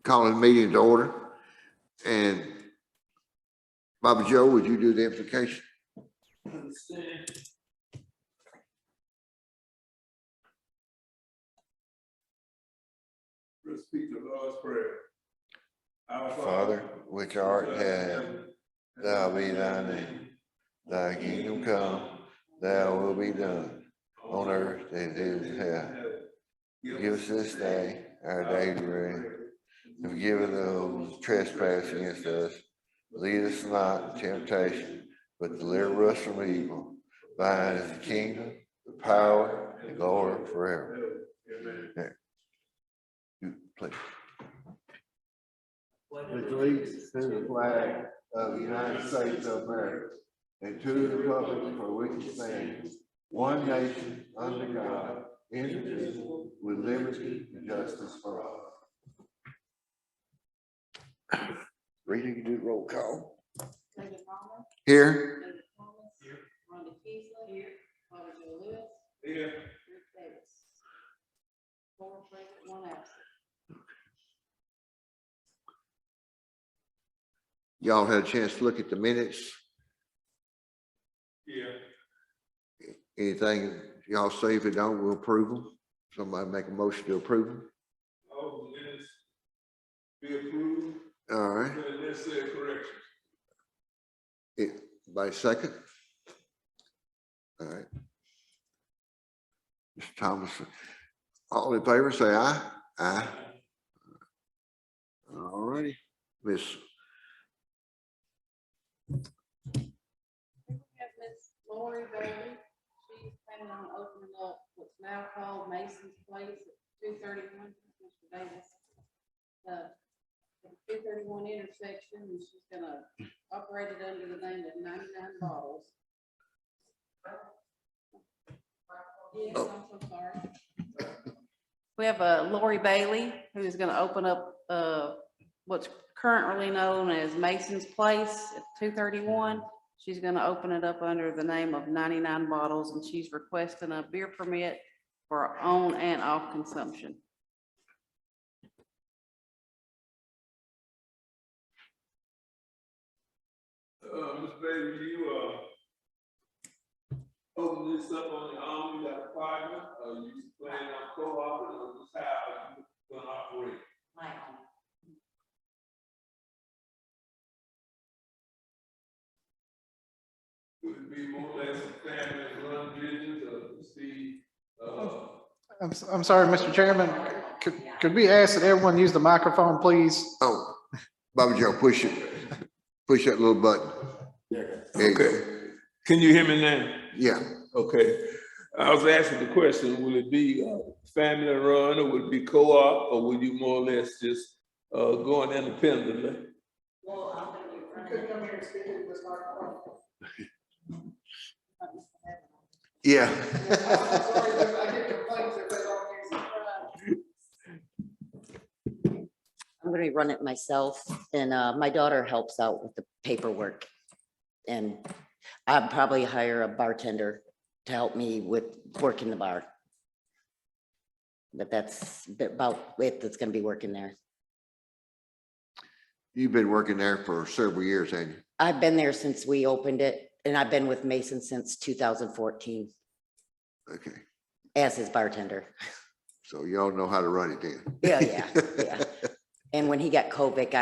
calling the meeting to order. And Bobby Joe, would you do the invocation? Let's speak the Lord's Prayer. Our Father, which art in heaven, thou be thy name. Thy kingdom come, thy will be done on earth as it is in heaven. Give us this day our daily bread. Forgive us those who trespass against us. Lead us not into temptation, but deliver us from evil. Thine is the kingdom, the power, and glory forever. Amen. You please. Pledge allegiance to the flag of the United States of America and to the republic for which it stands, one nation under God, indivisible, with liberty and justice for all. Rita, you do the roll call. David Palmer. Here. David Thomas. Here. Rhonda Keesley. Here. Bobby Joe Lewis. Here. Rick Davis. 4 present, 1 absent. Y'all had a chance to look at the minutes. Yeah. Anything y'all say? If it don't, we'll approve them. Somebody make a motion to approve them. All the minutes be approved. All right. With the necessary corrections. By second. All right. Mr. Thomas, all in favor, say aye. Aye. All righty. Miss. We have Miss Lori Bailey. She's planning on opening up what's now called Mason's Place at 231, Mr. Davis. The 231 intersection, and she's gonna operate it under the name of 99 Bottles. Yes, I'm so sorry. We have Lori Bailey, who is gonna open up what's currently known as Mason's Place at 231. She's gonna open it up under the name of 99 Bottles, and she's requesting a beer permit for on and off consumption. Ms. Bailey, you open this up on your own, you got a partner, or you plan on co-oping, or just how you gonna operate? Would it be more or less a family run business, or see, I'm sorry, Mr. Chairman, could we ask that everyone use the microphone, please? Oh, Bobby Joe, push it. Push that little button. There you go. okay. Can you hear me now? Yeah. Okay. I was asking the question, will it be family run, or would it be co-op, or would you more or less just going independently? Yeah. I'm gonna run it myself, and my daughter helps out with the paperwork. And I'd probably hire a bartender to help me with working the bar. But that's about it that's gonna be working there. You've been working there for several years, haven't you? I've been there since we opened it, and I've been with Mason since 2014 Okay. as his bartender. So y'all know how to run it then. Yeah. And when he got COVID,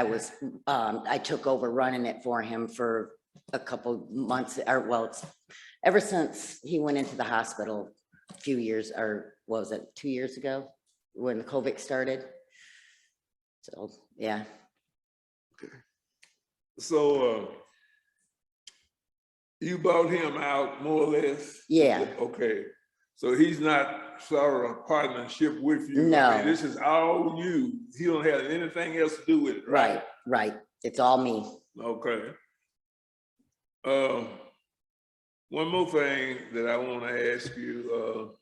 I took over running it for him for a couple months, or well, it's ever since he went into the hospital a few years, or what was it, 2 years ago, when COVID started. So, yeah. So you bought him out more or less? Yeah. Okay. So he's not sort of a partnership with you? No. I mean, this is all you. He don't have anything else to do with it, right? Right. It's all me. Okay. One more thing that I want to ask you,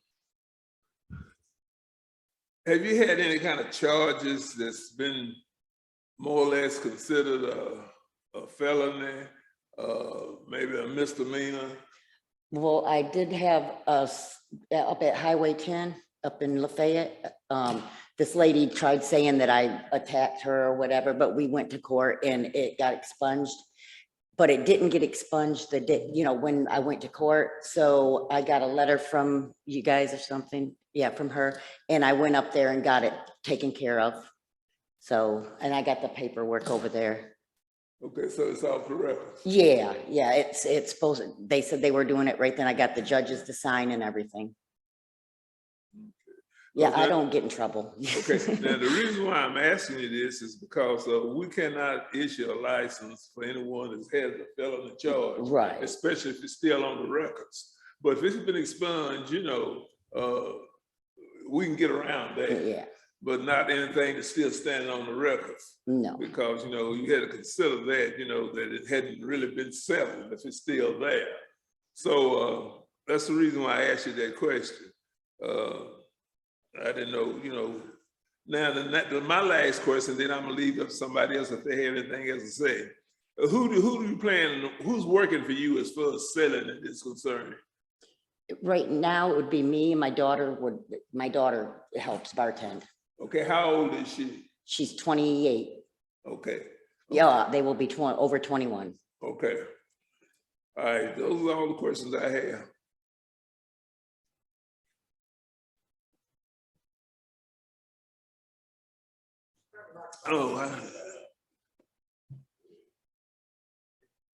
have you had any kind of charges that's been more or less considered a felony, maybe a misdemeanor? Well, I did have us up at Highway 10 up in Lafayette. this lady tried saying that I attacked her or whatever, but we went to court and it got expunged. But it didn't get expunged the day, you know, when I went to court. So I got a letter from you guys or something. Yeah, from her. And I went up there and got it taken care of. So, and I got the paperwork over there. Okay, so it's off the records. Yeah, it's supposed, they said they were doing it right then. I got the judges to sign and everything. Yeah, I Okay. don't get in trouble. Okay, now the reason why I'm asking you this is because we cannot issue a license for anyone that has a felony charge. Right. Especially if it's still on the records. But if it's been expunged, you know, we can get around that. Yeah, But not anything that's still standing on the records. no, Because, you know, you had to consider that, you know, that it hadn't really been settled if it's still there. So that's the reason why I asked you that question. I didn't know, you know. Now, my last question, then I'm gonna leave up to somebody else if they have anything else to say. Who do you plan, who's working for you as far as selling it is concerned? right now it would be me and my daughter helps bartend. Okay, how old is she? She's 28. Okay. Yeah, they will be over 21. Okay. All right, those are all the questions I have. Oh,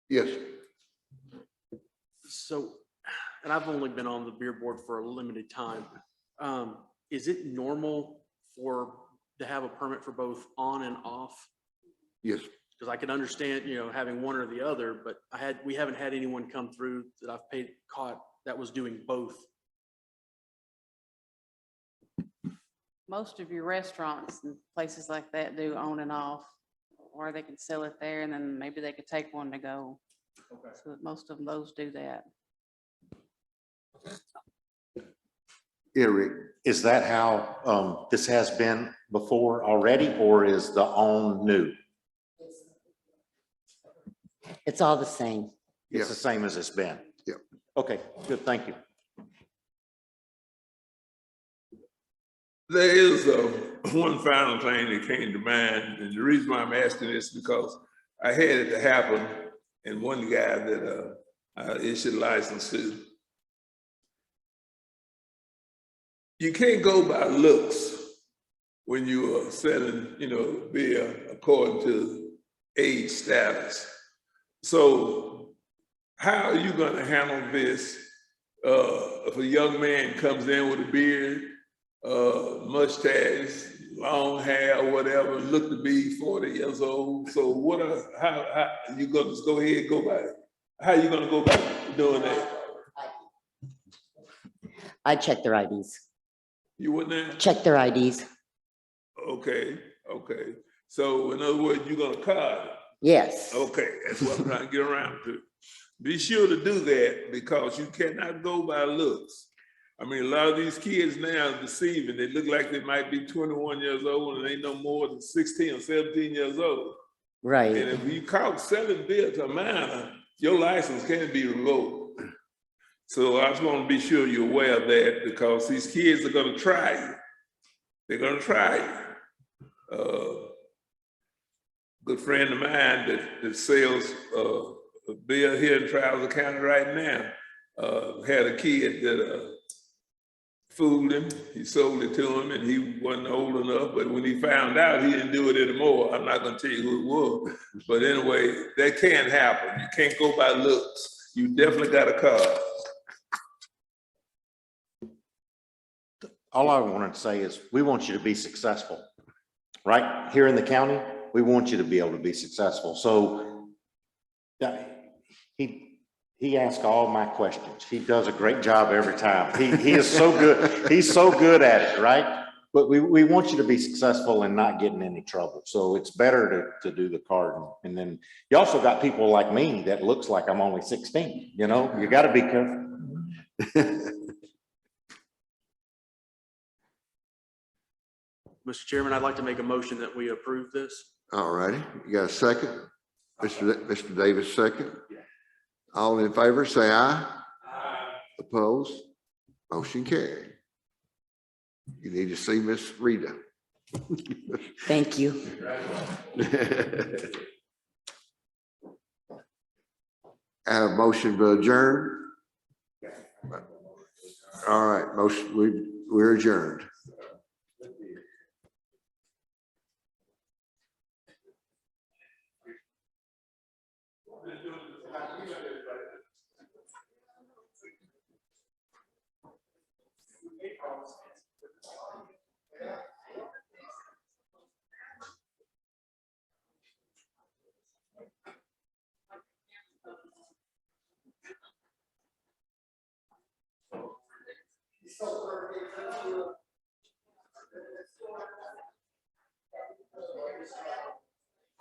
Yes, So, and I've only been on the beer board for a limited time. Is it normal to have a permit for both on and off? yes. Because I can understand, you know, having one or the other, but we haven't had anyone come through that I've caught that was doing both. Most of your restaurants and places like that do on and off, or they can sell it there and then maybe they could take one to go. Okay. So most of those do that. Eric, is that how this has been before already, or is the on new? It's all the same. It's the same as it's been? Yep. Okay, good, thank you. there is one final thing that came to mind, and the reason why I'm asking this is because I had it to happen, and one guy that I issued a license to. You can't go by looks when you are selling, you know, beer according to age status. So how are you gonna handle this if a young man comes in with a beard, mustache, long hair, whatever, look to be 40 years old? So how you gonna just go ahead and go by it? How you gonna go about doing that? I check their IDs. You wouldn't have? Check their IDs. Okay. So in other words, you're gonna card it. Yes. Okay, that's what I'm trying to get around to. Be sure to do that because you cannot go by looks. I mean, a lot of these kids now are deceiving. They look like they might be 21 years old and they no more than 16 or 17 years old. Right. And if you caught selling beer to a minor, your license can't be revoked. So I just want to be sure you're aware of that because these kids are going to try you. They're going to try you. Good friend of mine that sells beer here in Trowser County right now had a kid that fooled him. He sold it to him and he wasn't old enough, but when he found out, he didn't do it anymore. I'm not gonna tell you who it was, but anyway, that can happen. You can't go by looks. You definitely got a card. All I wanted to say is we want you to be successful, right? Here in the county, we want you to be able to be successful. So he asks all my questions. He does a great job every time. He is so good. He's so good at it, right? But we want you to be successful and not get in any trouble. So it's better to do the card. And then you also got people like me that looks like I'm only 16, you know, you got to be careful. Mr. Chairman, I'd like to make a motion that we approve this. All righty, you got a second? Mr. Davis, second. All in favor, say aye. Opposed? Motion carried. You need to see Miss Rita. Thank you. I have a motion to adjourn. All right, motion, we're adjourned.